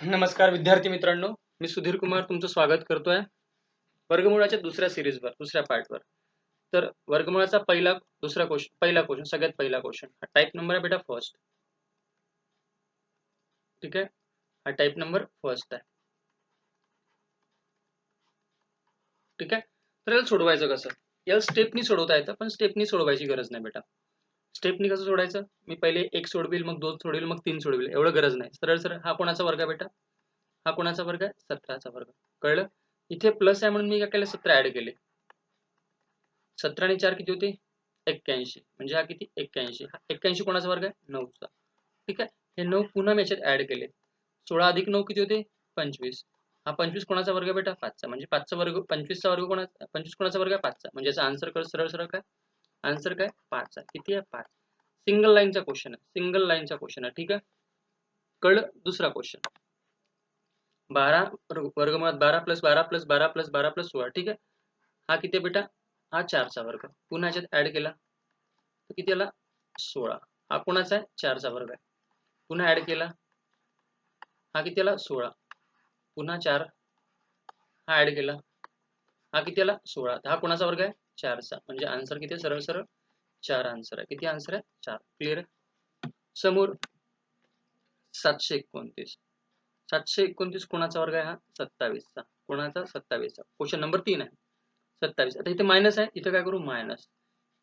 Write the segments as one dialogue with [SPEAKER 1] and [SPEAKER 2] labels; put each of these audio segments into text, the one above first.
[SPEAKER 1] नमस्कार विद्यार्थी मित्रांनो, मी सुधीर कुमार तुमचं स्वागत करतोय वर्गमुळाच्या दुसऱ्या सिरीजवर, दुसऱ्या पार्टवर. तर वर्गमुळाचा पहिला क्वेश्चन सगळ्यात पहिला क्वेश्चन हा टाइप नंबर आहे बेटा फर्स्ट. ठीक आहे, हा टाइप नंबर फर्स्ट आहे. ठीक आहे, तर याला सोडवायचं कसं? याला स्टेपनी सोडवता येतं, पण स्टेपनी सोडवायची गरज नाही बेटा. स्टेपनी कसं सोडायचं? मी पहिले 1 सोडविल, मग 2 सोडविल, मग 3 सोडविल, एवढं गरज नाही. सरळ सरळ हा कोणाचा वर्ग आहे बेटा? हा कोणाचा वर्ग आहे? 17चा वर्ग. कळलं? इथे प्लस आहे म्हणून मी काय केलं? 17 ऍड केले. 17 आणि 4 किती होते? 81. म्हणजे हा किती? 81. हा 81 कोणाचा वर्ग आहे? 9चा. ठीक आहे, हे 9 पुन्हा मी याच्यात ऍड केले. 16 अधिक 9 किती होते? 25. हा 25 कोणाचा वर्ग आहे बेटा? 5चा. म्हणजे 5चा वर्ग, 25चा वर्ग कोणाचा? 25 कोणाचा वर्ग आहे? 5चा. म्हणजे याचा आन्सर कर सरळ सरळ काय? आन्सर काय? 5 आहे. किती आहे? 5. सिंगल लाईनचा क्वेश्चन आहे. सिंगल लाईनचा क्वेश्चन आहे. ठीक आहे, कळलं? दुसरा क्वेश्चन. 12 वर्गमुळात 12 प्लस 12 प्लस 12 प्लस 12 प्लस 16. ठीक आहे, हा किती आहे बेटा? हा 4चा वर्ग. पुन्हा याच्यात ऍड केला तर किती आला? 16. हा कोणाचा आहे? 4चा वर्ग आहे. पुन्हा ऍड केला, हा किती आला? 16. पुन्हा 4, हा ऍड केला, हा किती आला? 16. हा कोणाचा वर्ग आहे? 4चा. म्हणजे आन्सर किती आहे? सरळ सरळ 4 आन्सर आहे. किती आन्सर आहे? 4. क्लिअर आहे? समोर 729. 729 कोणाचा वर्ग आहे? हा 27चा. कोणाचा? 27चा. क्वेश्चन नंबर 3 आहे. 27. आता इथे मायनस आहे, इथे काय करू? मायनस.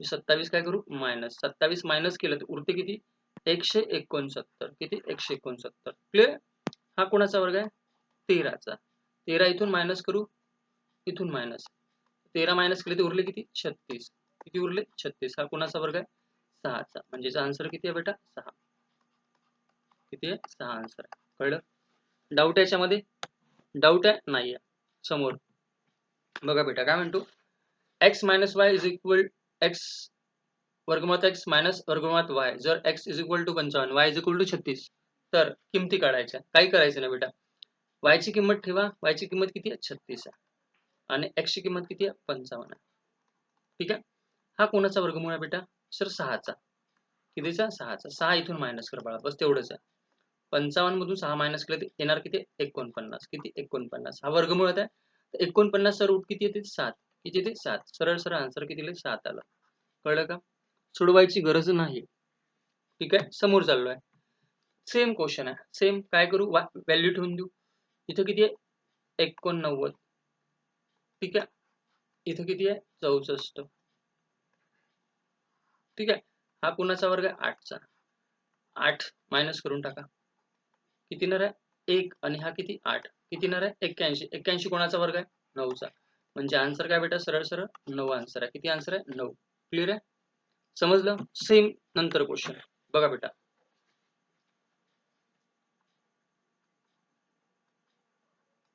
[SPEAKER 1] 27 काय करू? मायनस. 27 मायनस केलं तर उरते किती? 169. किती? 169. क्लिअर? हा कोणाचा वर्ग आहे? 13चा. 13 इथून मायनस करू, इथून मायनस. 13 मायनस केले तर उरले किती? 36. किती उरले? 36. हा कोणाचा वर्ग आहे? 6चा. म्हणजे याचा आन्सर किती आहे बेटा? 6. किती आहे? 6 आन्सर आहे. कळलं? डाऊट आहे याच्यामध्ये? डाऊट आहे? नाही आहे. समोर बघा बेटा, काय म्हणतो? x minus y is equal x वर्गमुळात x मायनस वर्गमुळात y. जर x is equal to 55, y is equal to 36, तर किमती काढायच्या. काही करायचं नाही बेटा. y ची किंमत ठेवा. y ची किंमत किती आहे? 36 आहे. आणि x ची किंमत किती आहे? 55 आहे. ठीक आहे, हा कोणाचा वर्गमूळ आहे बेटा? सर 6चा. कितीचा? 6चा. 6 इथून मायनस कर बाळा, बस तेवढंच आहे. 55 मधून 6 मायनस केलं तर येणार किती? 49. किती? 49. हा वर्गमूळ आहे. 49 चा रूट किती येते? 7. किती येते? 7. सरळ सरळ आन्सर किती येईल? 7 आला. कळलं का? सोडवायची गरज नाही. ठीक आहे, समोर चाललोय. सेम क्वेश्चन आहे. सेम काय करू? व्हॅल्यू ठेवून देऊ. इथं किती आहे? 89. ठीक आहे, इथं किती आहे? 64. ठीक आहे, हा कुणाचा वर्ग आहे? 8चा. 8 मायनस करून टाका. किती येणार आहे? 1. आणि हा किती? 8. किती येणार आहे? 81. 81 कोणाचा वर्ग आहे? 9चा. म्हणजे आन्सर काय बेटा? सरळ सरळ 9 आन्सर आहे. किती आन्सर आहे? 9. क्लिअर आहे? समजलं? सेम नंतर क्वेश्चन बघा बेटा.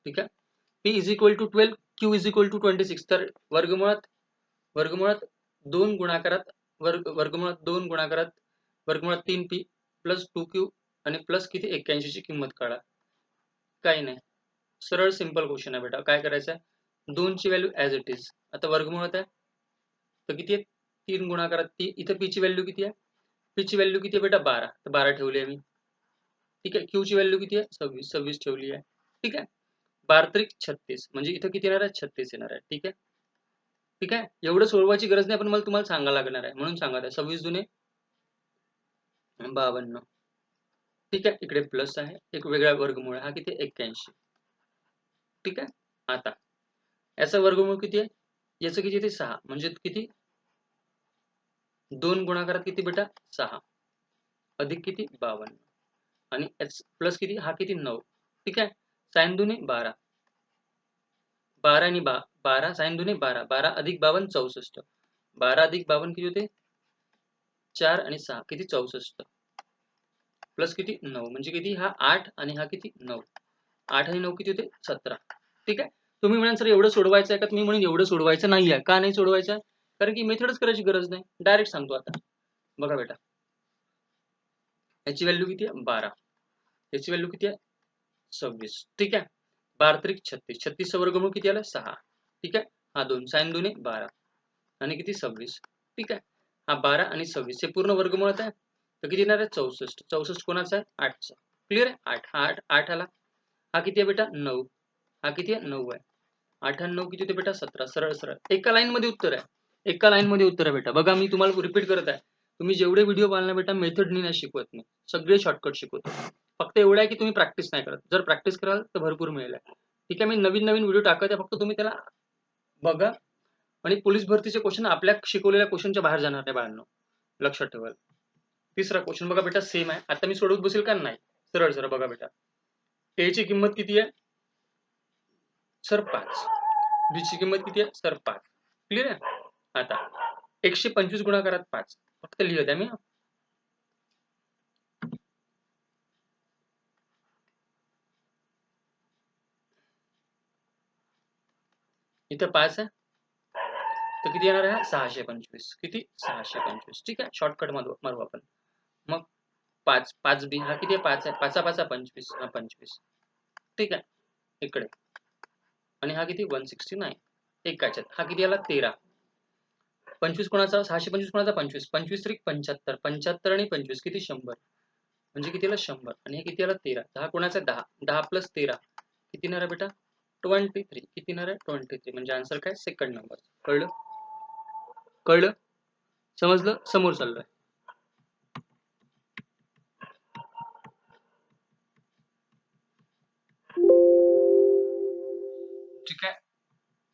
[SPEAKER 1] ठीक आहे, p is equal to 12, q is equal to 26. तर वर्गमुळात 2 गुणाकारात वर्गमुळात 2 गुणाकारात वर्गमुळात 3p प्लस 2q आणि प्लस किती? 81 ची किंमत काढा. काही नाही, सरळ सिंपल क्वेश्चन आहे बेटा. काय करायचं आहे? 2 ची व्हॅल्यू ॲज इट इज. आता वर्गमुळात आहे तर किती आहे? 3 गुणाकारात 3. इथं p ची व्हॅल्यू किती आहे? p ची व्हॅल्यू किती आहे बेटा? 12. तर 12 ठेवली आहे मी. ठीक आहे, q ची व्हॅल्यू किती आहे? 26. 26 ठेवली आहे. ठीक आहे, 12 36. म्हणजे इथं किती येणार आहे? 36 येणार आहे. ठीक आहे, ठीक आहे, एवढं सोडवायची गरज नाही, पण मला तुम्हाला सांगायला लागणार आहे म्हणून सांगत आहे. 26 दुने 52. ठीक आहे, इकडे प्लस आहे, एक वेगळा वर्गमूळ आहे. हा किती? 81. ठीक आहे, आता याचा वर्गमूळ किती आहे? याचं किती? ते 6. म्हणजे किती? 2 गुणाकारात किती बेटा? 6 अधिक किती? 52. आणि प्लस किती? हा किती? 9. ठीक आहे, साइन दुने 12. 12 आणि 12 साइन दुने 12. 12 अधिक 52 64. 12 अधिक 52 किती होते? 4 आणि 6 किती? 64. प्लस किती? 9. म्हणजे किती? हा 8 आणि हा किती? 9. 8 आणि 9 किती होते? 17. ठीक आहे, तुम्ही म्हणाल सर एवढं सोडवायचं आहे का? तुम्ही म्हणून एवढं सोडवायचं नाही आहे. का नाही सोडवायचं? कारण की मेथडच करायची गरज नाही. डायरेक्ट सांगतो आता. बघा बेटा, याची व्हॅल्यू किती आहे? 12. याची व्हॅल्यू किती आहे? 26. ठीक आहे, 12 त्रिक 36. 36 चा वर्गमूळ किती आला? 6. ठीक आहे, हा 2 साइन दुने 12 आणि किती? 26. ठीक आहे, हा 12 आणि 26 हे पूर्ण वर्गमूळात आहे. तर किती येणार आहे? 64. 64 कोणाचा आहे? 8चा. क्लिअर आहे? 8. हा 8 आला. हा किती आहे बेटा 9, हा किती आहे 9 आहे. 8 आणि 9 किती होते बेटा 17. सरळ सरळ एका लाईन मध्ये उत्तर आहे. एका लाईन मध्ये उत्तर आहे बेटा. बघा मी तुम्हाला रिपीट करत आहे. तुम्ही जेवढे व्हिडिओ पाहिला बेटा मेथडनी नाही शिकवत मी. सगळे शॉर्टकट शिकवतो. फक्त एवढं आहे की तुम्ही प्रॅक्टिस नाही करत. जर प्रॅक्टिस कराल तर भरपूर मिळेल. ठीक आहे. मी नवीन नवीन व्हिडिओ टाकत आहे. फक्त तुम्ही त्याला बघा आणि पोलीस भरतीचे क्वेश्चन आपल्या शिकवलेल्या क्वेश्चनच्या बाहेर जाणार नाही बाळांनो. लक्षात ठेवा. तिसरा क्वेश्चन बघा बेटा सेम आहे. आता मी सोडवत बसेल का नाही. सरळ सरळ बघा बेटा. ए ची किंमत किती आहे? सर 5. बी ची किंमत किती आहे? सर 5. क्लिअर आहे? आता 125 गुणाकारात 5. फक्त लिहत आहे मी. इथं 5 आहे. तर किती येणार आहे? 625. किती? 625. ठीक आहे. शॉर्टकट मारू आपण. मग 5 5 बी हा किती आहे? 5 आहे. 5 5 25 हा 25. ठीक आहे. इकडे आणि हा किती? 169. एकाच्यात हा किती आला? 13. 25 कोणाचा? 625 कोणाचा? 25. 25 त्रिक 75. 75 आणि 25 किती? 100. म्हणजे किती आला? 100. आणि हे किती आला? 13. 10 कोणाचा? 10. 10 प्लस 13 किती येणार आहे बेटा? 23. किती येणार आहे? 23. म्हणजे आन्सर काय? Second number. कळलं? कळलं? समजलं? समोर चाललोय. ठीक आहे.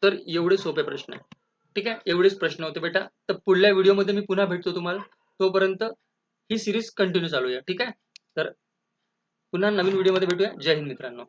[SPEAKER 1] तर एवढे सोपे प्रश्न आहे. ठीक आहे. एवढेच प्रश्न होते बेटा. तर पुढल्या व्हिडिओमध्ये मी पुन्हा भेटतो तुम्हाला. तोपर्यंत ही सिरीज कंटिन्यू चालू आहे. ठीक आहे. तर पुन्हा नवीन व्हिडिओमध्ये भेटूया. जय हिंद मित्रांनो.